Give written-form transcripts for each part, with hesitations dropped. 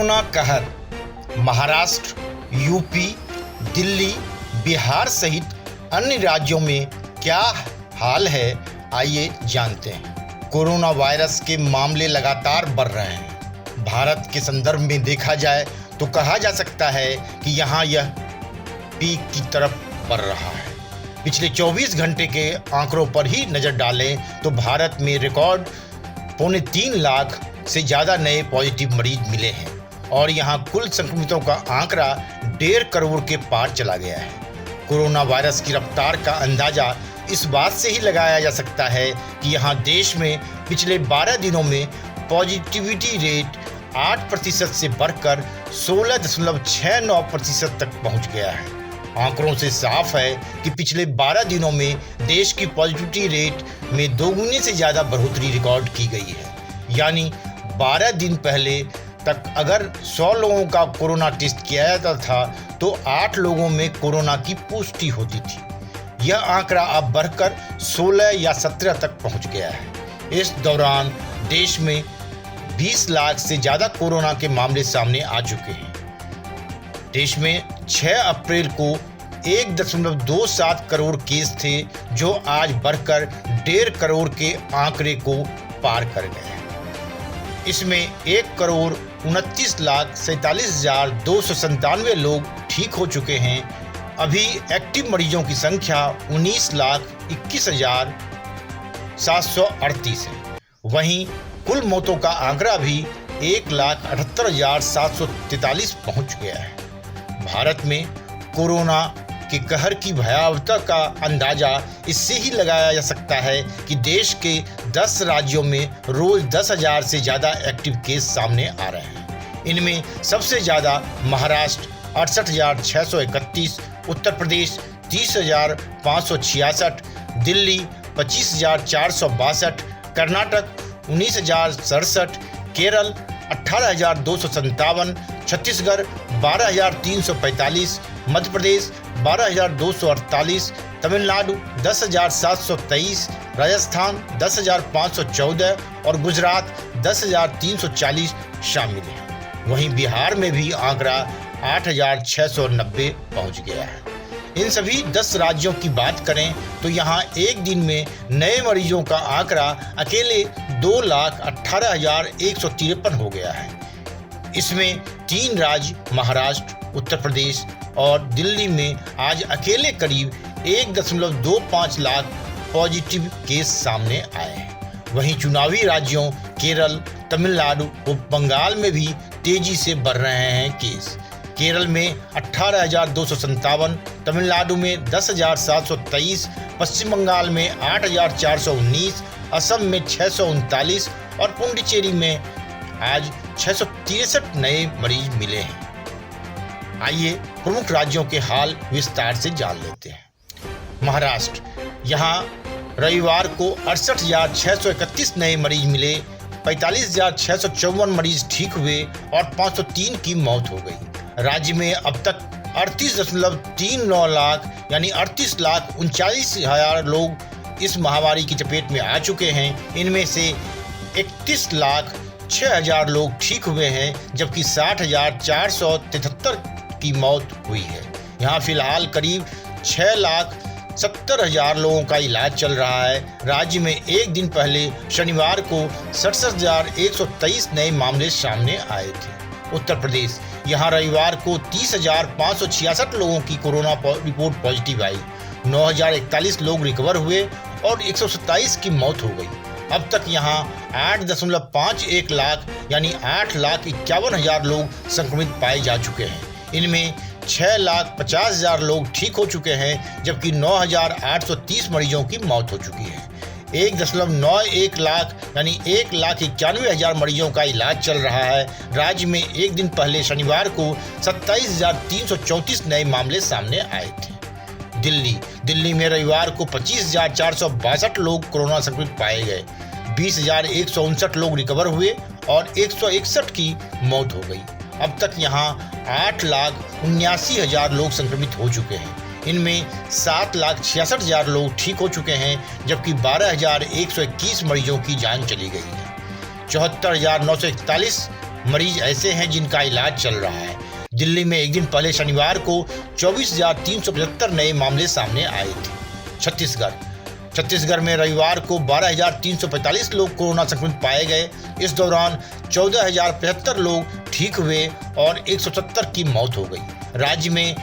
Corona कहर Maharashtra, UP, Delhi, Bihar सहित अन्य राज्यों में क्या हाल है, आइए जानते हैं। कोरोना वायरस के मामले लगातार बढ़ रहे हैं। भारत के संदर्भ में देखा जाए तो कहा जा सकता है कि यहाँ यह पीक की तरफ बढ़ रहा है। पिछले 24 घंटे के आंकड़ों पर ही नज़र डालें तो भारत में रिकॉर्ड 3.25 लाख से ज़्यादा नए पॉजिटिव मरीज मिले हैं और यहाँ कुल संक्रमितों का आंकड़ा 1.5 करोड़ के पार चला गया है। कोरोना वायरस की रफ्तार का अंदाज़ा इस बात से ही लगाया जा सकता है कि यहाँ देश में पिछले 12 दिनों में पॉजिटिविटी रेट 8% से बढ़कर 16.69% तक पहुँच गया है। आंकड़ों से साफ है कि पिछले 12 दिनों में देश की पॉजिटिविटी रेट में दोगुने से ज़्यादा बढ़ोतरी रिकॉर्ड की गई है। यानी 12 दिन पहले तक अगर 100 लोगों का कोरोना टेस्ट किया जाता था तो 8 लोगों में कोरोना की पुष्टि होती थी। यह आंकड़ा अब बढ़कर 16 या 17 तक पहुंच गया है। इस दौरान देश में 20 लाख से ज़्यादा कोरोना के मामले सामने आ चुके हैं। देश में 6 अप्रैल को 1.27 करोड़ केस थे जो आज बढ़कर 1.5 करोड़ के आंकड़े को पार कर गए हैं। इसमें 1,29,47,297 लोग ठीक हो चुके हैं। अभी एक्टिव मरीजों की संख्या 19,21,738 है। वहीं कुल मौतों का आंकड़ा भी 1,78,743 पहुंच गया है। भारत में कोरोना के कहर की भयावहता का अंदाजा इससे ही लगाया जा सकता है कि देश के 10 राज्यों में रोज 10,000 से ज़्यादा एक्टिव केस सामने आ रहे हैं। इनमें सबसे ज़्यादा महाराष्ट्र 68,631, उत्तर प्रदेश 30,566, दिल्ली 25,462, कर्नाटक 19,067, केरल 18,257, छत्तीसगढ़ 12,345, मध्य प्रदेश 12,248, तमिलनाडु 10,723, राजस्थान 10,514 और गुजरात 10,340 शामिल हैं। वहीं बिहार में भी आंकड़ा 8,690 पहुंच गया है। इन सभी 10 राज्यों की बात करें तो यहाँ एक दिन में नए मरीजों का आंकड़ा अकेले 2,18,153 हो गया है। इसमें 3 राज्य महाराष्ट्र, उत्तर प्रदेश और दिल्ली में आज अकेले करीब 1.25 लाख पॉजिटिव केस सामने आए हैं। वहीं चुनावी राज्यों केरल, तमिलनाडु और बंगाल में भी तेजी से बढ़ रहे हैं केस। केरल में 18,257, तमिलनाडु में 10,723, पश्चिम बंगाल में 8,419, असम में 639 और पुडुचेरी में आज 663 नए मरीज मिले हैं। आइए प्रमुख राज्यों के हाल विस्तार से जान लेते हैं। महाराष्ट्र, यहाँ रविवार को 68,631 नए मरीज मिले, 45,654 मरीज ठीक हुए और 503 की मौत हो गई। राज्य में अब तक 38.39 लाख यानी 38,39,000 लोग इस महामारी की चपेट में आ चुके हैं। इनमें से 31,06,000 लोग ठीक हुए हैं जबकि 60,473 की मौत हुई है। यहाँ फिलहाल करीब 6,70,000 लोगों का इलाज चल रहा है। राज्य में एक दिन पहले शनिवार को 67,123 नए मामले सामने आए थे। उत्तर प्रदेश, यहाँ रविवार को 30,566 लोगों की कोरोना रिपोर्ट पॉजिटिव आई, 9,041 लोग रिकवर हुए और 127 की मौत हो गई। अब तक यहाँ 8.51 लाख यानी 8,51,000 लोग संक्रमित पाए जा चुके हैं। इनमें 6,50,000 लोग ठीक हो चुके हैं जबकि 9,830 मरीजों की मौत हो चुकी है। 1.91 लाख यानी 1,91,000 मरीजों का इलाज चल रहा है। राज्य में एक दिन पहले शनिवार को 27,334 नए मामले सामने आए थे। दिल्ली में रविवार को 25,462 लोग कोरोना संक्रमित पाए गए, 20,159 लोग रिकवर हुए और 161 की मौत हो गई। अब तक यहाँ 8,79,000 लोग संक्रमित हो चुके हैं। इनमें 7,66,000 लोग ठीक हो चुके हैं जबकि 12,121 मरीजों की जान चली गई है। 74,941 मरीज ऐसे हैं जिनका इलाज चल रहा है। दिल्ली में एक दिन पहले शनिवार को 24,375 नए मामले सामने आए थे। छत्तीसगढ़ में रविवार को 12,345 लोग कोरोना संक्रमित पाए गए। इस दौरान 14,075 लोग ठीक हुए और 170 की मौत हो गई। राज्य में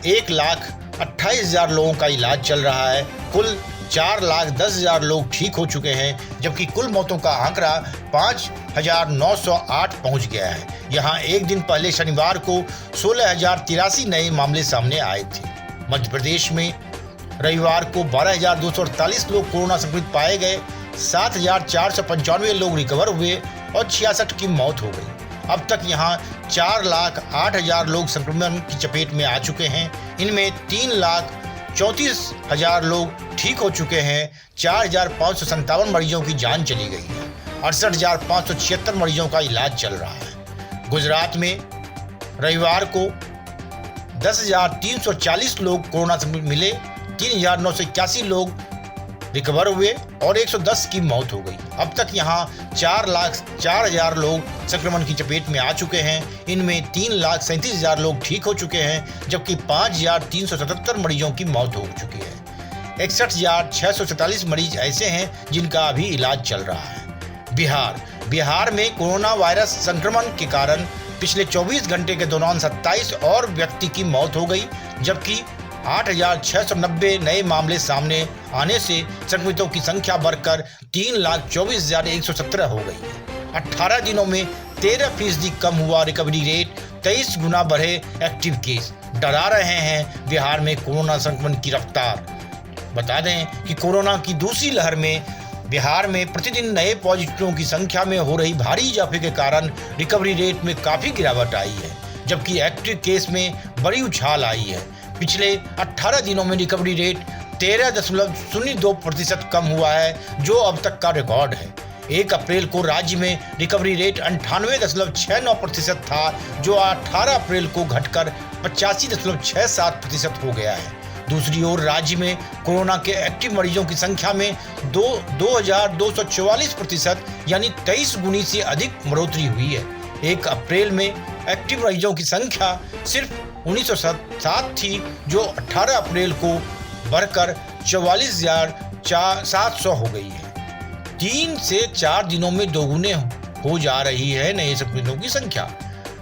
1,28,000 लोगों का इलाज चल रहा है। कुल 4,10,000 लोग ठीक हो चुके हैं, जबकि कुल मौतों का आंकड़ा 5,908 पहुंच गया है। यहां एक दिन पहले शनिवार को 16,083 नए मामले सामने आए थे। मध्य प्रदेश में रविवार को 12,248 लोग कोरोना संक्रमित पाए गए। 7,495 लोग रिकवर हुए और 66 की मौत हो गई। अब तक यहां 4,08,000 लोग संक्रमण की चपेट में आ चुके हैं। इनमें 3,34,000 लोग ठीक हो चुके हैं। 4,557 मरीजों की जान चली गई है। 68,576 मरीजों का इलाज चल रहा है। गुजरात में रविवार को 10,340 लोग कोरोना संक्रमित मिले। 3,981 लोग रिकवर हुए और 110 की मौत हो गई। अब तक यहां 4,04,000 लोग संक्रमण की चपेट में आ चुके हैं। इनमें 3,37,000 लोग ठीक हो चुके हैं, जबकि 5,377 मरीजों की मौत हो चुकी है। 61,644 मरीज ऐसे हैं जिनका अभी इलाज चल रहा है। बिहार में कोरोना वायरस संक्रमण के कारण पिछले 24 घंटे के दौरान 27 और व्यक्ति की मौत हो गई, जबकि 8,690 नए मामले सामने आने से संक्रमितों की संख्या बढ़कर 3,24,117 हो गई है। 18 दिनों में 13% कम हुआ रिकवरी रेट। 23 गुना बढ़े एक्टिव केस। डरा रहे हैं बिहार में कोरोना संक्रमण की रफ्तार। बता दें कि कोरोना की दूसरी लहर में बिहार में प्रतिदिन नए पॉजिटिवों की संख्या में हो रही भारी इजाफे के कारण रिकवरी रेट में काफी गिरावट आई है, जबकि एक्टिव केस में बड़ी उछाल आई है। पिछले 18 दिनों में रिकवरी रेट 13.02% कम हुआ है, जो अब तक का रिकॉर्ड है। 1 अप्रैल को राज्य में रिकवरी रेट 98.69% था, जो 18 अप्रैल को घटकर 85.67% हो गया है। दूसरी ओर राज्य में कोरोना के एक्टिव मरीजों की संख्या में 2,244% यानी 23 गुनी से अधिक बढ़ोतरी हुई है। 1 अप्रैल में एक्टिव मरीजों की संख्या सिर्फ 1907 थी, जो 18 अप्रैल को बढ़कर 44,700 हो गई है। 3 से 4 दिनों में दोगुने हो जा रही है नए संक्रमितों की संख्या।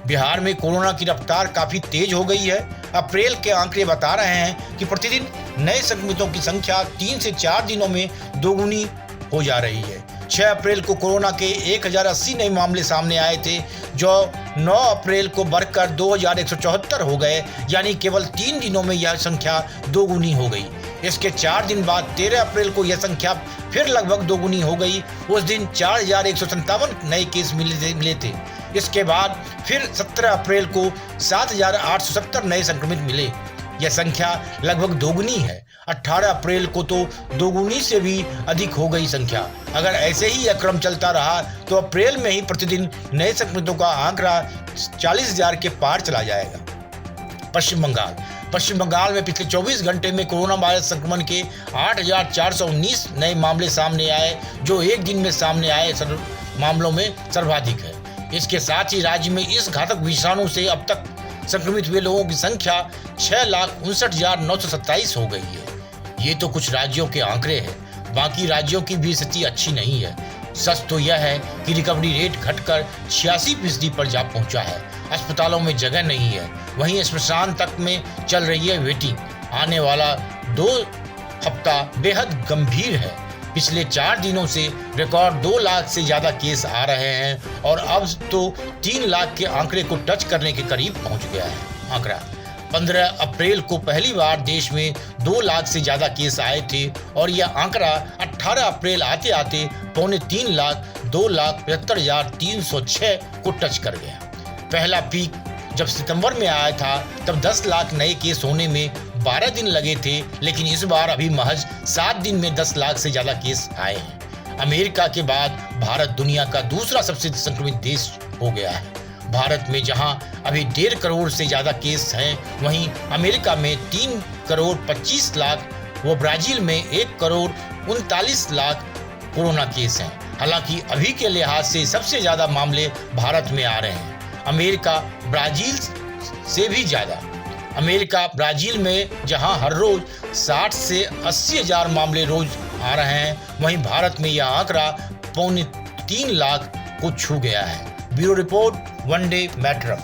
बिहार में कोरोना की रफ्तार काफी तेज हो गई है। अप्रैल के आंकड़े बता रहे हैं कि प्रतिदिन नए संक्रमितों की संख्या 3 से 4 दिनों में दोगुनी हो जा रही है। 6 अप्रैल को कोरोना के 1,080 नए मामले सामने आए थे, जो 9 अप्रैल को बढ़कर 2,174 हो गए, यानी केवल 3 दिनों में यह संख्या दोगुनी हो गई। इसके 4 दिन बाद 13 अप्रैल को यह संख्या फिर लगभग दोगुनी हो गई। उस दिन 4,157 नए केस मिले थे। इसके बाद फिर 17 अप्रैल को 7,870 नए संक्रमित मिले। यह संख्या लगभग दोगुनी है। 18 अप्रैल को तो दोगुनी से भी अधिक हो गई संख्या। अगर ऐसे ही यह क्रम चलता रहा तो अप्रैल में ही प्रतिदिन नए संक्रमितों का आंकड़ा 40,000 के पार चला जाएगा। पश्चिम बंगाल में पिछले 24 घंटे में कोरोना वायरस संक्रमण के 8,419 नए मामले सामने आए, जो एक दिन में सामने आए मामलों में सर्वाधिक है। इसके साथ ही राज्य में इस घातक विषाणु से अब तक संक्रमित हुए लोगों की संख्या 6,59,927 हो गई है। ये तो कुछ राज्यों के आंकड़े हैं, बाकी राज्यों की भी स्थिति अच्छी नहीं है। सच तो यह है कि रिकवरी रेट घटकर 86% पर जा पहुंचा है। अस्पतालों में जगह नहीं है, वहीं स्मशान तक में चल रही है वेटिंग। आने वाला 2 हफ्ता बेहद गंभीर है। पिछले 4 दिनों से रिकॉर्ड 2 लाख से ज्यादा केस आ रहे हैं और अब तो 3 लाख के आंकड़े को टच करने के करीब पहुंच गया है आंकड़ा। 15 अप्रैल को पहली बार देश में 2 लाख से ज्यादा केस आए थे और यह आंकड़ा 18 अप्रैल आते आते 2.25 लाख 2,73,306 को टच कर गया। पहला पीक जब सितंबर में आया था तब 10 लाख नए केस होने में 12 दिन लगे थे, लेकिन इस बार अभी महज 7 दिन में 10 लाख से ज्यादा केस आए हैं। अमेरिका के बाद भारत दुनिया का दूसरा सबसे संक्रमित देश हो गया है। भारत में जहां अभी 1.5 करोड़ से ज्यादा केस हैं, वहीं अमेरिका में 3 करोड़ 25 लाख व ब्राजील में 1 करोड़ 39 लाख कोरोना केस हैं। हालांकि अभी के लिहाज से सबसे ज़्यादा मामले भारत में आ रहे हैं, अमेरिका ब्राज़ील से भी ज़्यादा। अमेरिका ब्राज़ील में जहां हर रोज 60 से 80 हज़ार मामले रोज आ रहे हैं, वहीं भारत में यह आंकड़ा 2.25 लाख को छू गया है। Bureau report, one day matter.